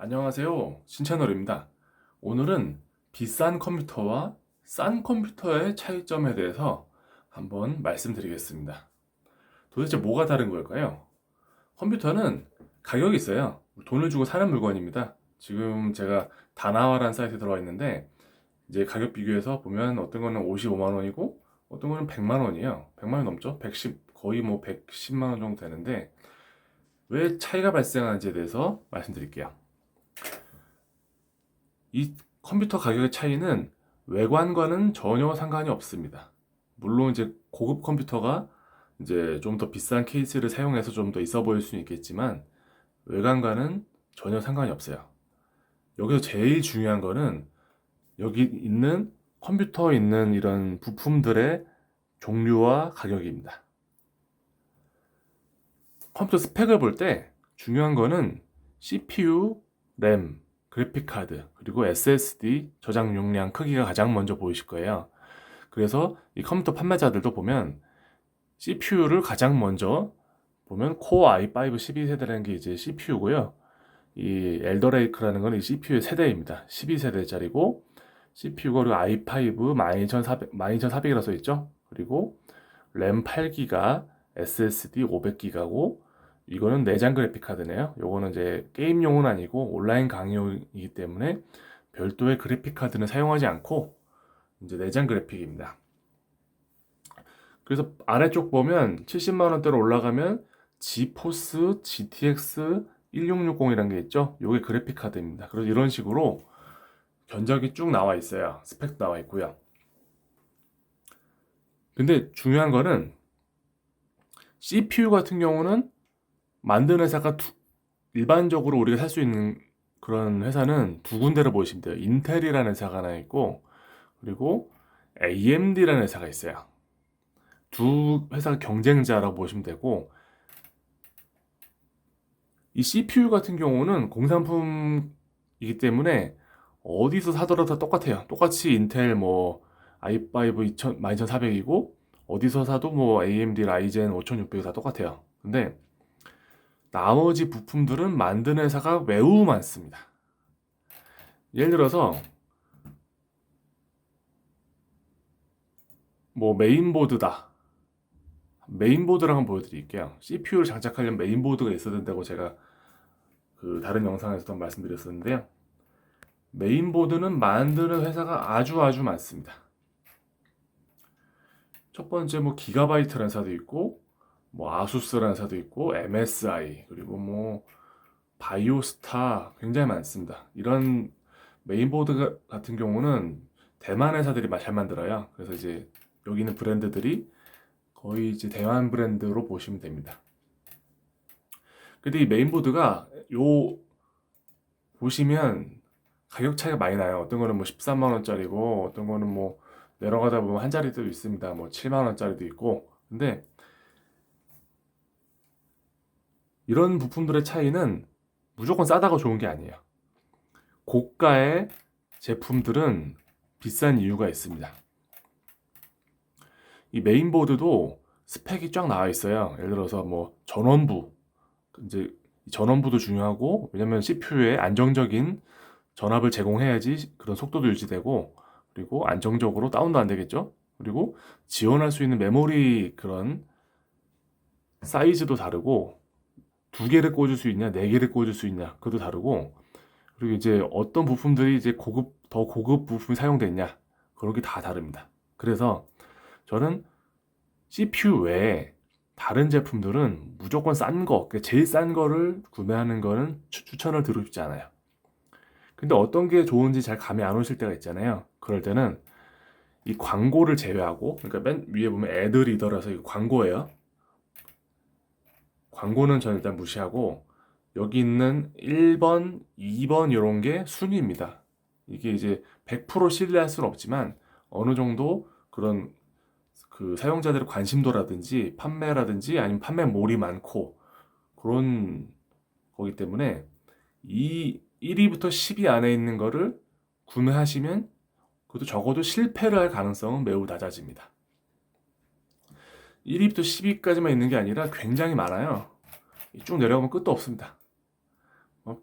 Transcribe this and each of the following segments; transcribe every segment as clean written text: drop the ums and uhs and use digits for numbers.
안녕하세요. 신채널입니다. 오늘은 비싼 컴퓨터와 싼 컴퓨터의 차이점에 대해서 한번 말씀드리겠습니다. 도대체 뭐가 다른 걸까요? 컴퓨터는 가격이 있어요. 돈을 주고 사는 물건입니다. 지금 제가 다나와라는 사이트에 들어와 있는데 이제 가격 비교해서 보면 어떤 거는 55만 원이고 어떤 거는 100만 원이에요. 100만 원 넘죠? 110, 거의 뭐 110만 원 정도 되는데 왜 차이가 발생하는지에 대해서 말씀드릴게요. 이 컴퓨터 가격의 차이는 외관과는 전혀 상관이 없습니다. 물론 이제 고급 컴퓨터가 이제 좀 더 비싼 케이스를 사용해서 좀 더 있어 보일 수는 있겠지만 외관과는 전혀 상관이 없어요. 여기서 제일 중요한 거는 여기 있는 컴퓨터에 있는 이런 부품들의 종류와 가격입니다. 컴퓨터 스펙을 볼 때 중요한 거는 CPU, 램, 그래픽 카드, 그리고 SSD 저장 용량 크기가 가장 먼저 보이실 거예요. 그래서 이 컴퓨터 판매자들도 보면 CPU를 가장 먼저 보면 코어 i5 12세대라는 게 이제 CPU고요. 이 엘더레이크라는 건 이 CPU의 세대입니다. 12세대짜리고 CPU가 그리고 i5 12400이라고 써 있죠. 그리고 램 8기가, SSD 500기가고 이거는 내장 그래픽 카드네요. 요거는 이제 게임용은 아니고 온라인 강의용이기 때문에 별도의 그래픽 카드는 사용하지 않고 이제 내장 그래픽입니다. 그래서 아래쪽 보면 70만 원대로 올라가면 지포스 GTX 1660이라는 게 있죠. 요게 그래픽 카드입니다. 그래서 이런 식으로 견적이 쭉 나와 있어요. 스펙 나와 있고요. 근데 중요한 거는 CPU 같은 경우는 만드는 회사가 일반적으로 우리가 살 수 있는 그런 회사는 두 군데를 보시면 돼요. 인텔이라는 회사가 하나 있고 그리고 AMD라는 회사가 있어요. 두 회사 경쟁자라고 보시면 되고 이 CPU 같은 경우는 공산품이기 때문에 어디서 사더라도 다 똑같아요. 똑같이 인텔 뭐 i5 12400이고 어디서 사도 뭐 AMD 라이젠 5600이 다 똑같아요. 근데 나머지 부품들은 만드는 회사가 매우 많습니다. 예를 들어서 뭐 메인보드다. 메인보드를 한번 보여드릴게요. CPU를 장착하려면 메인보드가 있어야 된다고 제가 그 다른 영상에서도 말씀드렸었는데요. 메인보드는 만드는 회사가 아주 많습니다. 첫 번째 뭐 기가바이트라는 회사도 있고 뭐 아수스라는 회사도 있고 MSI 그리고 뭐 바이오스타 굉장히 많습니다. 이런 메인보드 같은 경우는 대만 회사들이 잘 만들어요. 그래서 이제 여기 있는 브랜드들이 거의 이제 대만 브랜드로 보시면 됩니다. 근데 이 메인보드가 요 보시면 가격 차이가 많이 나요. 어떤 거는 뭐 13만 원짜리고 어떤 거는 뭐 내려가다 보면 한 자리도 있습니다. 뭐 7만 원짜리도 있고. 근데 이런 부품들의 차이는 무조건 싸다가 좋은 게 아니에요. 고가의 제품들은 비싼 이유가 있습니다. 이 메인보드도 스펙이 쫙 나와 있어요. 예를 들어서 뭐 전원부, 이제 전원부도 중요하고 왜냐면 CPU에 안정적인 전압을 제공해야지 그런 속도도 유지되고 그리고 안정적으로 다운도 안 되겠죠. 그리고 지원할 수 있는 메모리 그런 사이즈도 다르고 두 개를 꽂을 수 있냐, 네 개를 꽂을 수 있냐, 그것도 다르고 그리고 이제 어떤 부품들이 이제 더 고급 부품이 사용됐냐, 그런 게 다 다릅니다. 그래서 저는 CPU 외에 다른 제품들은 무조건 싼 거, 그러니까 제일 싼 거를 구매하는 거는 추천을 드리고 싶지 않아요. 근데 어떤 게 좋은지 잘 감이 안 오실 때가 있잖아요. 그럴 때는 이 광고를 제외하고, 그러니까 맨 위에 보면 애드리더라서 이거 광고예요. 광고는 저는 일단 무시하고 여기 있는 1번, 2번 이런 게 순위입니다. 이게 이제 100% 신뢰할 수는 없지만 어느 정도 그런 그 사용자들의 관심도라든지 판매라든지 아니면 판매몰이 많고 그런 거기 때문에 이 1위부터 10위 안에 있는 거를 구매하시면 그것도 적어도 실패를 할 가능성은 매우 낮아집니다. 1위부터 10위까지만 있는 게 아니라 굉장히 많아요. 쭉 내려가면 끝도 없습니다. 어?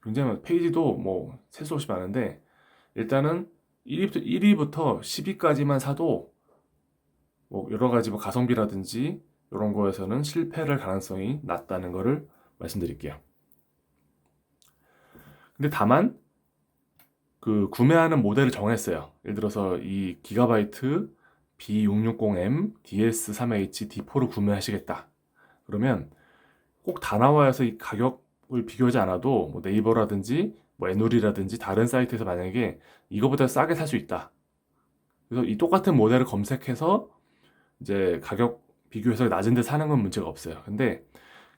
굉장히 페이지도 뭐 셀 수 없이 많은데 일단은 1위부터 10위까지만 사도 뭐 여러 가지 뭐 가성비라든지 이런 거에서는 실패할 가능성이 낮다는 거를 말씀드릴게요. 근데 다만 그 구매하는 모델을 정했어요. 예를 들어서 이 기가바이트 B660M DS3H D4를 구매하시겠다. 그러면 꼭 다 나와 있어서 이 가격을 비교하지 않아도 뭐 네이버라든지 뭐 에누리라든지 다른 사이트에서 만약에 이거보다 싸게 살 수 있다. 그래서 이 똑같은 모델을 검색해서 이제 가격 비교해서 낮은 데 사는 건 문제가 없어요. 근데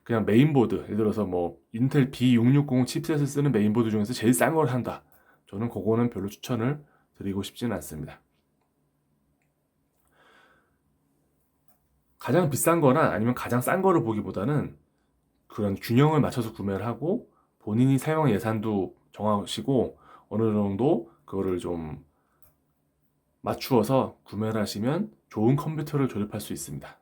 그냥 메인보드, 예를 들어서 뭐 인텔 B660 칩셋을 쓰는 메인보드 중에서 제일 싼 걸 한다. 저는 그거는 별로 추천을 드리고 싶지는 않습니다. 가장 비싼 거나 아니면 가장 싼 거를 보기보다는 그런 균형을 맞춰서 구매를 하고 본인이 사용 예산도 정하시고 어느 정도 그거를 좀 맞추어서 구매를 하시면 좋은 컴퓨터를 조립할 수 있습니다.